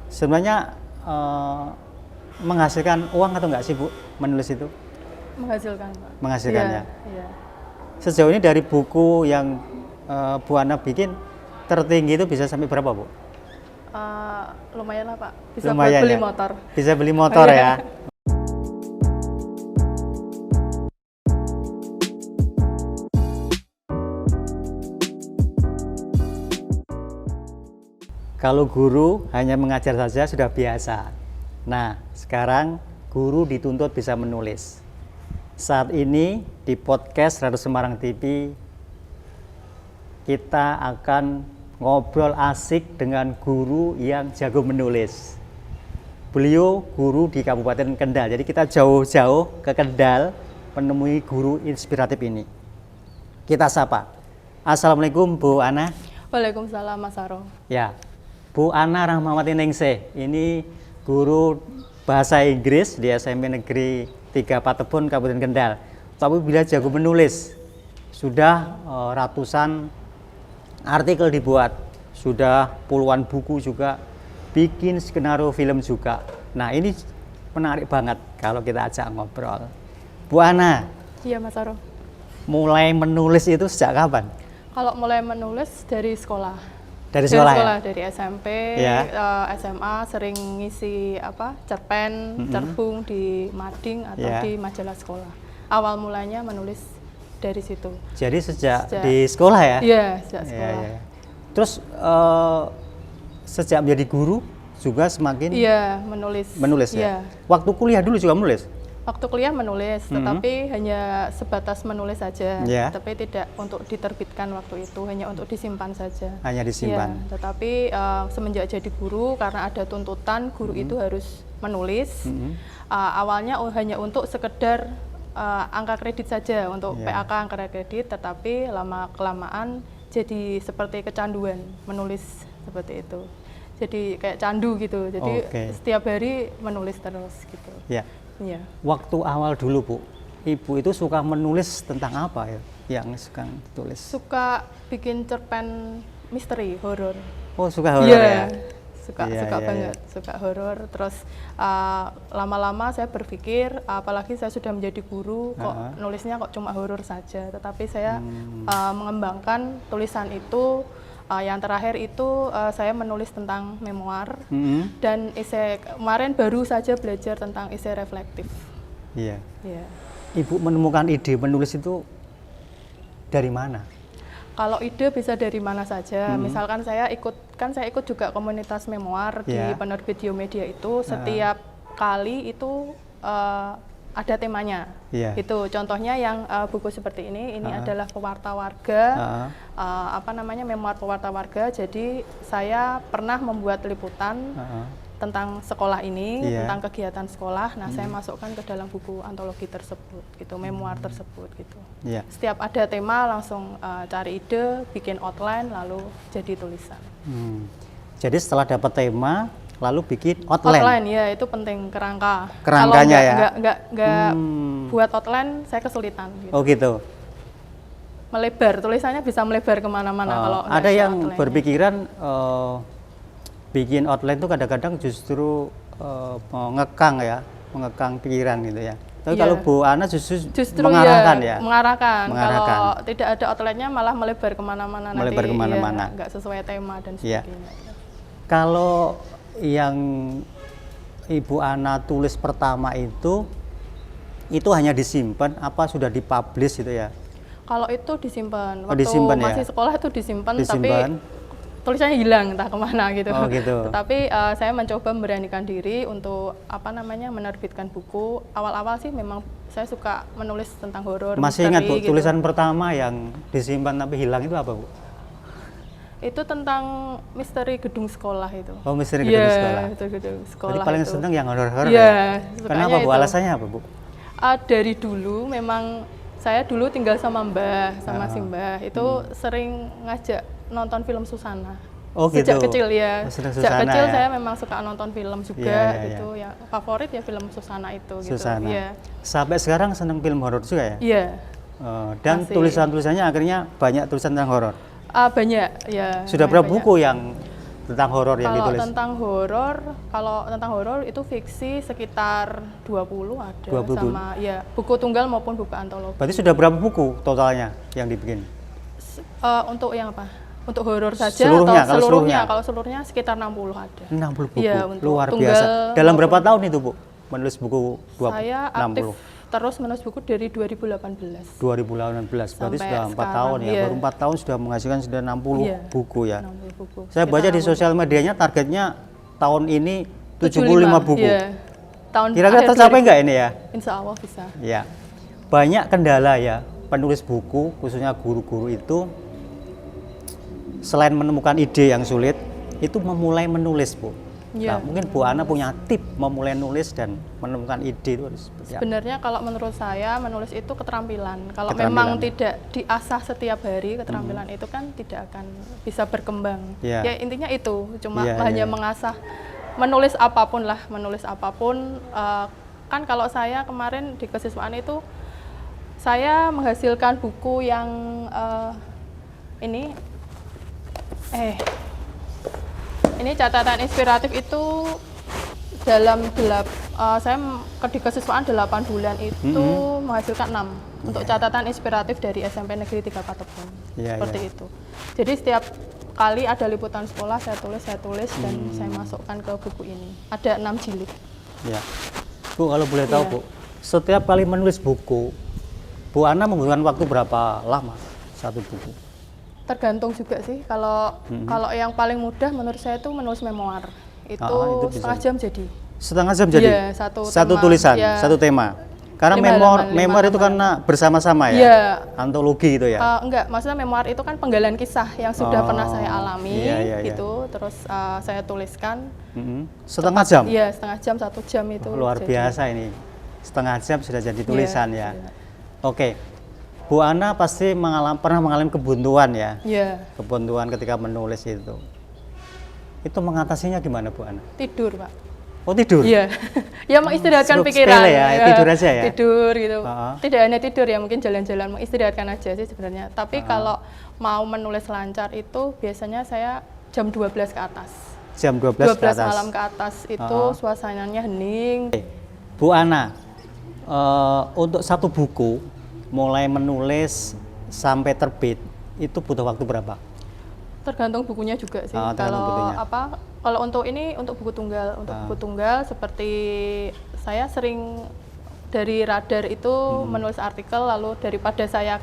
Sebenarnya menghasilkan uang atau enggak sih Bu menulis itu? Menghasilkan, Pak. Menghasilkan ya. Iya. Sejauh ini dari buku yang Bu Ana bikin tertinggi itu bisa sampai berapa Bu? Lumayan lah Pak. Bisa Lumayan buat beli ya? motor. Bisa beli motor ya. Kalau guru hanya mengajar saja sudah biasa. Nah, sekarang guru dituntut bisa menulis. Saat ini di podcast Radio Semarang TV kita akan ngobrol asik dengan guru yang jago menulis. Beliau guru di Kabupaten Kendal. Jadi kita jauh-jauh ke Kendal menemui guru inspiratif ini. Kita sapa. Assalamualaikum Bu Ana. Waalaikumsalam Mas Aro. Ya. Bu Ana Rahmawati Ningsih, ini guru bahasa Inggris di SMP Negeri 3 Patebon, Kabupaten Kendal. Tapi bila jago menulis, sudah ratusan artikel dibuat, sudah puluhan buku juga, bikin skenario film juga. Nah ini menarik banget kalau kita ajak ngobrol. Bu Ana, Iya Mas Aro. mulai menulis itu sejak kapan? Kalau mulai menulis dari sekolah. Dari sekolah ya? Dari SMP, Ya. SMA sering ngisi cerpen, cerbung di mading atau Ya. di majalah sekolah. Awal mulanya menulis dari situ. Jadi sejak di sekolah ya? Iya, sejak sekolah. Ya. Terus sejak menjadi guru juga semakin Iya, menulis ya? Iya. Waktu kuliah dulu juga menulis? Waktu kuliah menulis, tetapi hanya sebatas menulis saja, Ya. tapi tidak untuk diterbitkan waktu itu, hanya untuk disimpan saja. Hanya disimpan. Ya, tetapi semenjak jadi guru, karena ada tuntutan guru itu harus menulis. Awalnya hanya untuk sekedar angka kredit saja, untuk PAK angka kredit, tetapi lama kelamaan jadi seperti kecanduan menulis seperti itu. Jadi kayak candu gitu. Jadi setiap hari menulis terus gitu. Ya. Iya. Waktu awal dulu Bu, Ibu itu suka menulis tentang apa ya yang suka tulis? Suka bikin cerpen misteri, horor. Oh suka horor ya? Suka banget, suka horor. Terus lama-lama saya berpikir, apalagi saya sudah menjadi guru, kok nulisnya kok cuma horor saja. Tetapi saya mengembangkan tulisan itu. Yang terakhir itu saya menulis tentang memoir dan esai. Kemarin baru saja belajar tentang esai reflektif. Iya. Yeah. Ibu menemukan ide menulis itu dari mana? Kalau ide bisa dari mana saja. Misalkan saya ikut juga komunitas memoir di penerbit Diomedia itu. Setiap kali itu ada temanya. Itu contohnya yang buku seperti ini adalah pewarta warga, memoir pewarta warga. Jadi saya pernah membuat liputan tentang sekolah ini, tentang kegiatan sekolah. Nah, saya masukkan ke dalam buku antologi tersebut, gitu, memoir tersebut, gitu. Setiap ada tema langsung cari ide, bikin outline, lalu jadi tulisan. Jadi setelah dapat tema, lalu bikin outline. Outline ya, itu penting, kerangka. Kerangkanya ya. Nggak buat outline, saya kesulitan. Gitu. Oh gitu. Melebar, tulisannya bisa melebar kemana-mana. Kalau ada yang berpikiran bikin outline itu kadang-kadang justru mengekang pikiran gitu ya. Tapi kalau Bu Ana justru mengarahkan ya. Mengarahkan. Kalau tidak ada outline-nya malah melebar kemana-mana. Melebar kemana-mana. Nggak sesuai tema dan sebagainya. Kalau yang Ibu Ana tulis pertama itu hanya disimpan apa sudah dipublish gitu ya? Kalau itu disimpan. Waktu masih sekolah itu disimpan, tapi tulisannya hilang entah kemana gitu. Oh gitu. Tetapi saya mencoba memberanikan diri untuk menerbitkan buku. Awal-awal sih memang saya suka menulis tentang horor. Masih ingat Bu, gitu. tulisan pertama yang disimpan tapi hilang itu apa Bu? Itu tentang misteri gedung sekolah itu. Oh, misteri gedung sekolah. Itu gedung sekolah. Jadi paling seneng yang horor-horor ya? Kenapa Bu? Alasannya apa Bu? Dari dulu memang saya dulu tinggal sama Mbah, sama si Mbah. Itu sering ngajak nonton film Susana. Oh gitu. Sejak kecil ya. Sejak kecil saya memang suka nonton film juga gitu ya. Favorit ya film Susana itu Susana. gitu. Ya. Sampai sekarang seneng film horor juga ya? Iya. Dan tulisan-tulisannya akhirnya banyak tulisan tentang horor. Banyak ya. Sudah berapa buku yang tentang horor yang Kalau ditulis? kalau tentang horor itu fiksi sekitar 20 ada 20. sama ya buku tunggal maupun buku antologi. Berarti sudah berapa buku totalnya yang dibikin? Untuk yang apa? Untuk horor saja Seluruhnya, atau kalau seluruhnya? Kalau seluruhnya sekitar 60 ada. 60 buku, Iya, untuk luar tunggal biasa. Dalam berapa maupun- tahun itu Bu, menulis buku 20, Saya 60? aktif terus menulis buku dari 2018. 2018, berarti Sampai sudah 4 sekarang, tahun ya, iya. baru 4 tahun sudah menghasilkan sudah 60 Iya, buku ya. 60 buku. Saya baca di Sekitar sosial medianya targetnya tahun ini 75 buku. Iya. Tahun Kira-kira akhir tercapai 2000. nggak ini ya? Insya Allah bisa. Ya, banyak kendala ya penulis buku, khususnya guru-guru itu selain menemukan ide yang sulit, itu memulai menulis Bu. Iya. Nah, mungkin Bu Ana punya tip memulai nulis dan menemukan ide itu harus seperti apa? Sebenarnya kalau menurut saya menulis itu keterampilan. Kalau Keterampilan, memang ya. tidak diasah setiap hari keterampilan itu kan tidak akan bisa berkembang. Iya. Ya intinya itu, cuma Iya, hanya iya. mengasah menulis apapun lah, menulis apapun. Kan kalau saya kemarin di kesiswaan itu saya menghasilkan buku yang ini catatan inspiratif itu dalam saya di kesiswaan 8 bulan itu menghasilkan 6 untuk catatan inspiratif dari SMP Negeri 3 Patepon. Iya, Seperti iya. itu. Jadi setiap kali ada liputan sekolah saya tulis dan saya masukkan ke buku ini. Ada 6 jilid. Ya. Bu, kalau boleh tahu Iya. Bu, setiap kali menulis buku, Bu Ana menggunakan waktu berapa lama satu buku? Tergantung juga sih. Kalau yang paling mudah menurut saya itu menulis memoir. Itu itu bisa. setengah jam jadi. Setengah jam jadi? Iya, satu tema. tulisan, Iya. satu tema. Karena 5 halaman, memoir 5 itu halaman. karena bersama-sama ya? Iya. Antologi itu ya? Enggak, maksudnya memoir itu kan penggalan kisah yang sudah Oh, pernah saya alami, iya, iya, iya. gitu. Terus saya tuliskan. Setengah jam? Iya, setengah jam, 1 jam itu. Luar jadi. biasa ini. Setengah jam sudah jadi tulisan ya? iya. Oke. Bu Ana pasti pernah mengalami kebuntuan ya? Iya, Kebuntuan ketika menulis itu. Itu mengatasinya gimana Bu Ana? tidur, Pak. Oh tidur? Iya. Ya mengistirahatkan cukup pikiran. sepele ya, tidur aja ya? Tidur gitu. Ha-ha. Tidak hanya tidur ya, mungkin jalan-jalan mengistirahatkan aja sih sebenarnya. Tapi kalau mau menulis lancar itu biasanya saya jam 12 ke atas. Jam 12 ke 12 atas? malam ke atas itu Ha-ha. suasananya hening. Bu Ana, untuk satu buku mulai menulis sampai terbit itu butuh waktu berapa? Tergantung bukunya juga sih. Tergantung Kalau bukunya. kalau untuk ini untuk buku tunggal, buku tunggal seperti saya sering dari radar itu menulis artikel, lalu daripada saya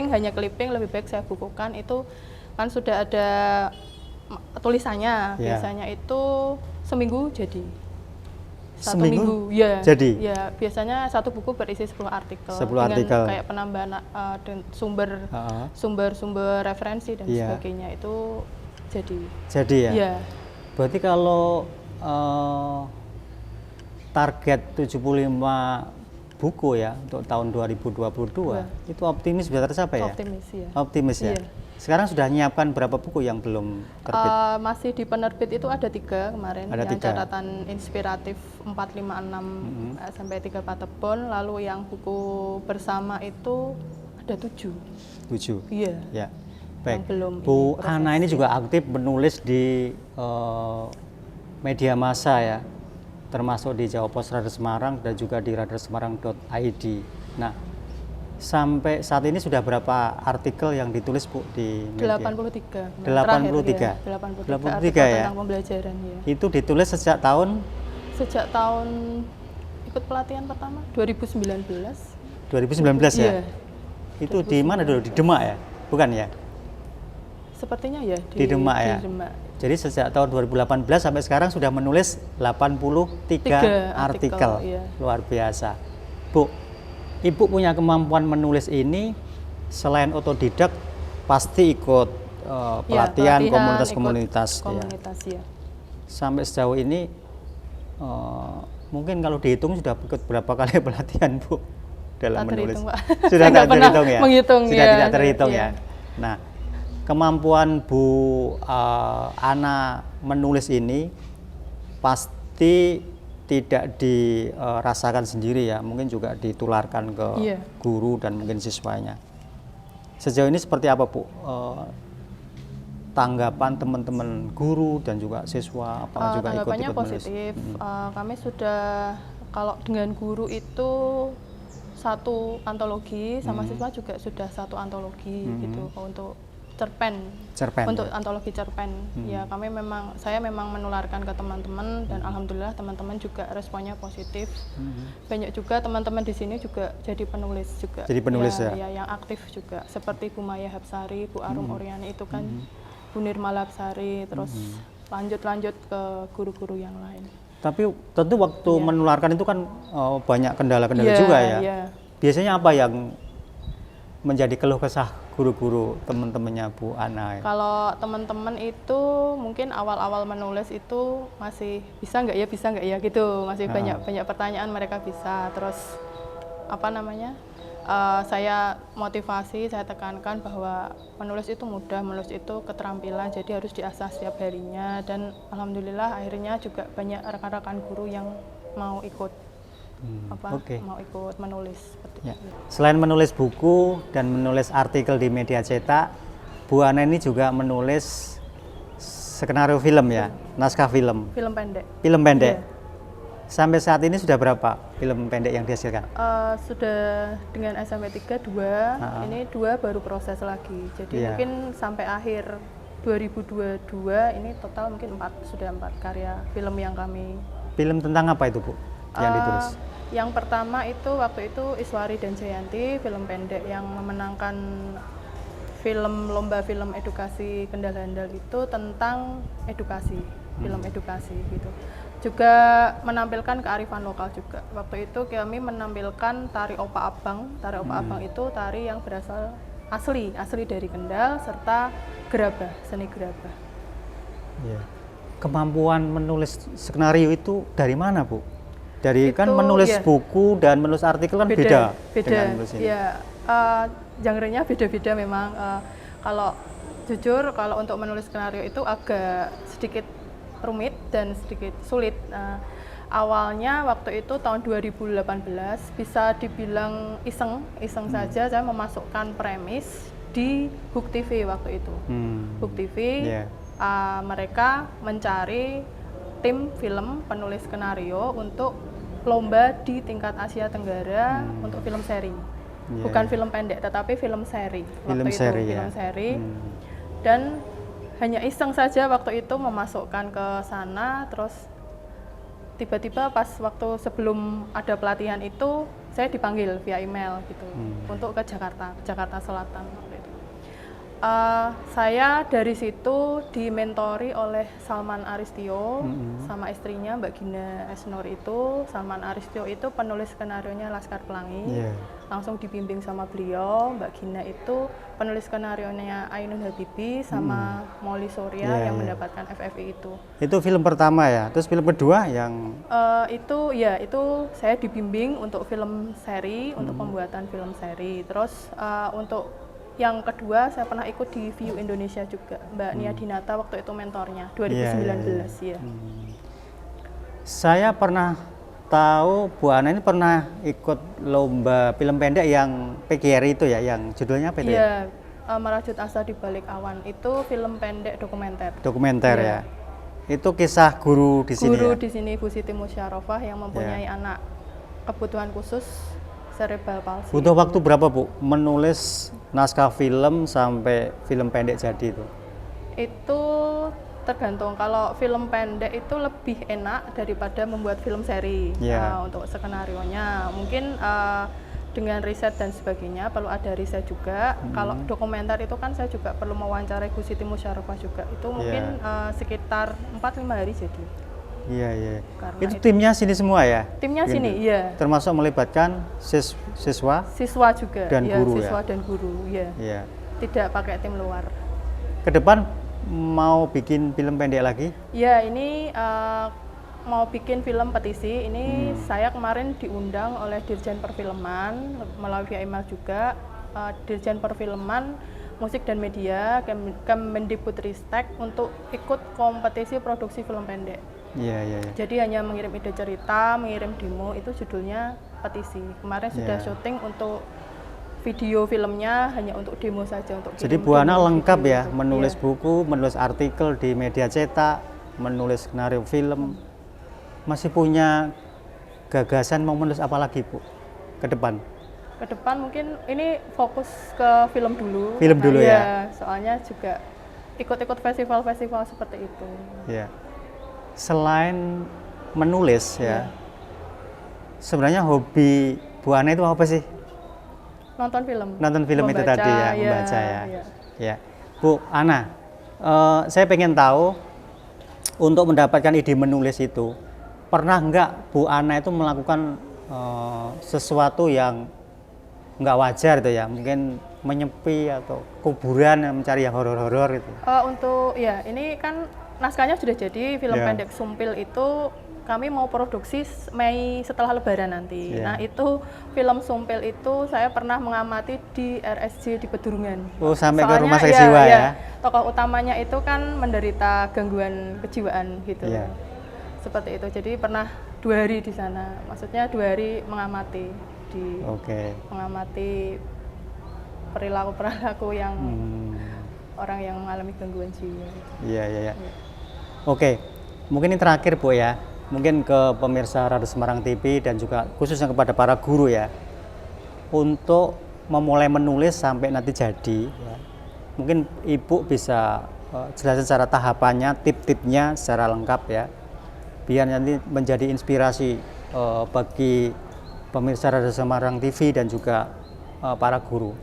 hanya clipping lebih baik saya bukukan. Itu kan sudah ada tulisannya. Iya. Biasanya itu seminggu jadi. Seminggu ya. jadi? Ya, biasanya satu buku berisi 10 artikel. 10 dengan artikel. kayak penambahan Ha-ha. sumber referensi dan Iya. sebagainya itu jadi. Jadi ya? Iya. Berarti kalau target 75 buku ya untuk tahun 2022 itu optimis bisa tercapai ya? Optimis ya. Optimis ya? Iya. Sekarang sudah menyiapkan berapa buku yang belum terbit? Masih di penerbit itu ada 3 kemarin, Ada yang 3. catatan inspiratif 456 sampai 3 Patepon, lalu yang buku bersama itu ada 7. 7. Iya. Ya. Baik. belum Bu ini Ana ini juga aktif menulis di media massa ya, termasuk di Jawa Pos Radar Semarang dan juga di radarsemarang.id. Nah, sampai saat ini sudah berapa artikel yang ditulis Bu di media? 83. 83. 83 83 artikel ya? tentang pembelajaran ya. Itu ditulis sejak tahun Sejak tahun ikut pelatihan pertama 2019. 2019 ya? Iya. Itu di mana dulu? Di Demak ya? Bukan ya? Sepertinya ya Di Demak ya? Di Demak. Jadi sejak tahun 2018 sampai sekarang sudah menulis 83 artikel. iya. Luar biasa. Bu, Ibu punya kemampuan menulis ini selain otodidak pasti ikut pelatihan ikut komunitas-komunitas. Ya. komunitas ya. Sampai sejauh ini mungkin kalau dihitung sudah ikut berapa kali pelatihan Bu dalam Tak menulis? terhitung, Pak. Sudah Saya tak nggak pernah terhitung ya? menghitung, Sudah ya. tidak terhitung Iya. ya? Nah, kemampuan Bu Ana menulis ini pasti tidak dirasakan sendiri ya, mungkin juga ditularkan ke Iya. guru dan mungkin siswanya. Sejauh ini seperti apa Bu tanggapan teman-teman guru dan juga siswa apa juga tanggapannya ikut menulis? positif. Kami sudah, kalau dengan guru itu satu antologi, sama siswa juga sudah satu antologi gitu untuk cerpen untuk ya? antologi cerpen. Ya saya memang menularkan ke teman-teman dan alhamdulillah teman-teman juga responnya positif. Banyak juga teman-teman di sini juga jadi penulis juga. Jadi penulis ya? Ya, yang aktif juga seperti Bu Maya Hapsari, Bu Arum Oriani itu kan, Bu Nirmala Hapsari, terus lanjut ke guru-guru yang lain. Tapi tentu waktu menularkan itu kan banyak kendala-kendala juga ya. Biasanya apa yang menjadi keluh kesah guru-guru teman-temannya Bu Ana? Kalau teman-teman itu mungkin awal-awal menulis itu masih bisa nggak ya gitu, masih banyak pertanyaan mereka bisa. Terus saya motivasi, saya tekankan bahwa menulis itu mudah, menulis itu keterampilan, jadi harus diasah setiap harinya. Dan alhamdulillah akhirnya juga banyak rekan-rekan guru yang mau ikut mau ikut menulis seperti itu. Selain menulis buku dan menulis artikel di media cetak, Bu Ana ini juga menulis skenario film ya, naskah film. Film pendek. Film pendek. Sampai saat ini sudah berapa film pendek yang dihasilkan? Sudah dengan SMP 3 2, ini 2 baru proses lagi. Jadi mungkin sampai akhir 2022 ini total mungkin 4 karya film yang kami. Film tentang apa itu Bu yang ditulis? Yang pertama itu waktu itu Iswari dan Jayanti, film pendek yang memenangkan lomba film edukasi Kendal Handal itu tentang edukasi, film edukasi gitu. Juga menampilkan kearifan lokal juga. Waktu itu kami menampilkan tari Opa Abang. Tari Opa Abang itu tari yang berasal asli dari Kendal serta gerabah, seni gerabah. Kemampuan menulis skenario itu dari mana Bu? Dari kan menulis buku dan menulis artikel kan beda dengan menulis ini. Genre-nya beda-beda memang. Kalau jujur, kalau untuk menulis skenario itu agak sedikit rumit dan sedikit sulit. Awalnya waktu itu tahun 2018 bisa dibilang iseng saja saya memasukkan premis di Hook TV waktu itu. Hook TV mereka mencari tim film penulis skenario untuk lomba di tingkat Asia Tenggara untuk film seri. Bukan film pendek tetapi film seri. Film seri. Dan hanya iseng saja waktu itu memasukkan ke sana, terus tiba-tiba pas waktu sebelum ada pelatihan itu saya dipanggil via email gitu untuk ke Jakarta Selatan waktu itu. Saya dari situ dimentori oleh Salman Aristio sama istrinya Mbak Gina Esnur itu. Salman Aristio itu penulis skenarionya Laskar Pelangi, langsung dibimbing sama beliau. Mbak Gina itu penulis skenarionya Ainun Habibi sama Molly Surya yang mendapatkan FFI itu. Itu film pertama ya, terus film kedua yang? Itu saya dibimbing untuk film seri, untuk pembuatan film seri. Terus untuk yang kedua saya pernah ikut di View Indonesia juga, Mbak Nia Dinata waktu itu mentornya 2019 Saya pernah tahu Bu Ana ini pernah ikut lomba film pendek yang PGRI itu ya, yang judulnya apa itu? Merajut Asa di Balik Awan, itu film pendek dokumenter. Ya. Itu kisah guru di sini. Guru di sini Bu Siti Musyarofah yang mempunyai anak kebutuhan khusus cerebral palsy. Butuh waktu berapa Bu menulis naskah film sampai film pendek jadi itu? Itu tergantung. Kalau film pendek itu lebih enak daripada membuat film seri. Untuk skenarionya mungkin dengan riset dan sebagainya perlu ada riset juga. Kalau dokumenter itu kan saya juga perlu mewawancarai Bu Siti Musyarofah juga. Itu mungkin sekitar 4-5 hari jadi. Itu timnya sini semua ya? Timnya sini, Termasuk melibatkan siswa juga dan guru dan guru, Tidak pakai tim luar. Ke depan mau bikin film pendek lagi? Ini mau bikin film petisi. Ini saya kemarin diundang oleh Dirjen Perfilman melalui via email juga. Dirjen Perfilman, Musik dan Media, Kemendikbudristek untuk ikut kompetisi produksi film pendek. Jadi hanya mengirim ide cerita, mengirim demo, itu judulnya petisi. Kemarin sudah syuting untuk video filmnya hanya untuk demo saja untuk Jadi kirim Bu Ana demo lengkap video ya, gitu. menulis Iya. buku, menulis artikel di media cetak, menulis skenario film. Masih punya gagasan mau menulis apa lagi Bu ke depan? Ke depan mungkin ini fokus ke film dulu. Film dulu ya? Iya, soalnya juga ikut-ikut festival-festival seperti itu. Ya. Selain menulis ya, sebenarnya hobi Bu Ana itu apa sih? Nonton film. Nonton film itu Membaca, tadi ya, iya, membaca ya. iya. Ya, Bu Ana, saya pengen tahu untuk mendapatkan ide menulis itu, pernah nggak Bu Ana itu melakukan sesuatu yang nggak wajar itu ya, mungkin menyepi atau kuburan mencari yang horor-horor itu? Untuk ya ini kan naskahnya sudah jadi film Ya. pendek Sumpil itu kami mau produksi Mei setelah Lebaran nanti. Ya. Nah itu film Sumpil itu saya pernah mengamati di RSJ di Pedurungan. Oh, sampai ke Soalnya, rumah sakit iya, jiwa iya, ya? Tokoh utamanya itu kan menderita gangguan kejiwaan gitu. Iya. Seperti itu. Jadi pernah 2 hari di sana. Maksudnya 2 hari mengamati Oke. mengamati perilaku yang Hmm, orang yang mengalami gangguan jiwa. iya, iya, iya. Oke, mungkin ini terakhir Bu ya, mungkin ke pemirsa Radio Semarang TV dan juga khususnya kepada para guru ya, untuk memulai menulis sampai nanti jadi, ya, mungkin Ibu bisa jelasin secara tahapannya, tip-tipnya secara lengkap ya, biar nanti menjadi inspirasi bagi pemirsa Radio Semarang TV dan juga para guru.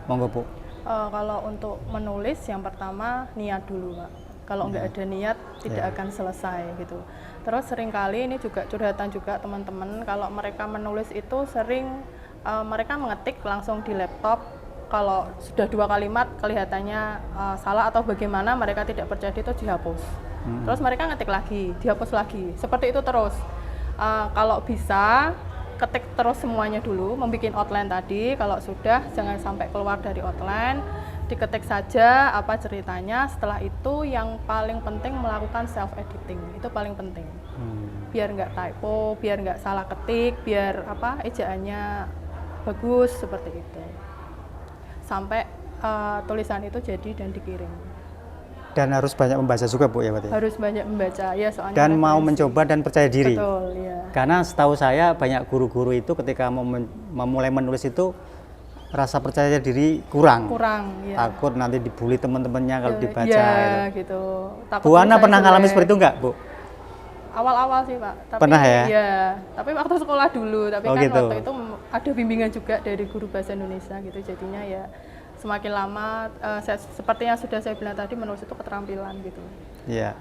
Monggo Bu. Kalau untuk menulis yang pertama niat dulu Pak. Kalau nggak ada niat tidak akan selesai gitu. Terus seringkali ini juga curhatan juga teman-teman kalau mereka menulis itu sering mereka mengetik langsung di laptop. Kalau sudah 2 kalimat kelihatannya salah atau bagaimana mereka tidak percaya itu dihapus. Terus mereka ngetik lagi, dihapus lagi. Seperti itu terus. Kalau bisa ketik terus semuanya dulu, membuat outline tadi. Kalau sudah jangan sampai keluar dari outline, diketik saja apa ceritanya. Setelah itu yang paling penting melakukan self editing, itu paling penting. Biar nggak typo, biar nggak salah ketik, biar apa ejaannya bagus seperti itu. Sampai tulisan itu jadi dan dikirim. Dan harus banyak membaca juga Bu ya berarti? Harus banyak membaca ya soalnya. Dan mau referensi. mencoba dan percaya diri. Betul ya. Karena setahu saya banyak guru-guru itu ketika mau memulai menulis itu rasa percaya diri kurang. Kurang ya. Takut nanti dibully teman-temannya kalau dibaca ya, itu. gitu. Takut Bu Ana tulisannya pernah ngalami jelek. seperti itu enggak, Bu? Awal-awal sih Pak. Tapi, Pernah ya? Iya, tapi waktu sekolah dulu. Tapi Oh, kan gitu. waktu itu ada bimbingan juga dari guru bahasa Indonesia gitu. Jadinya ya semakin lama, seperti yang sudah saya bilang tadi, menulis itu keterampilan gitu. Iya.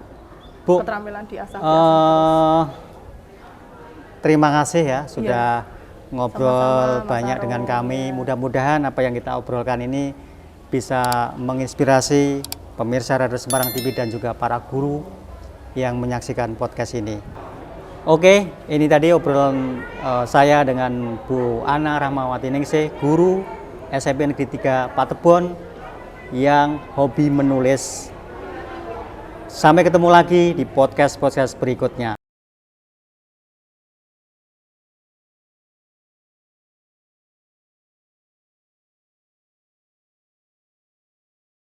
Bu, Keterampilan diasah. terima kasih ya sudah ngobrol Sama-sama, Mas banyak Aro. dengan kami. Iya. Mudah-mudahan apa yang kita obrolkan ini bisa menginspirasi pemirsa Radio Semarang TV dan juga para guru yang menyaksikan podcast ini. Oke, ini tadi obrolan saya dengan Bu Ana Rahmawati Ningsih, guru SMP Negeri 3 Patebon yang hobi menulis. Sampai ketemu lagi di podcast berikutnya.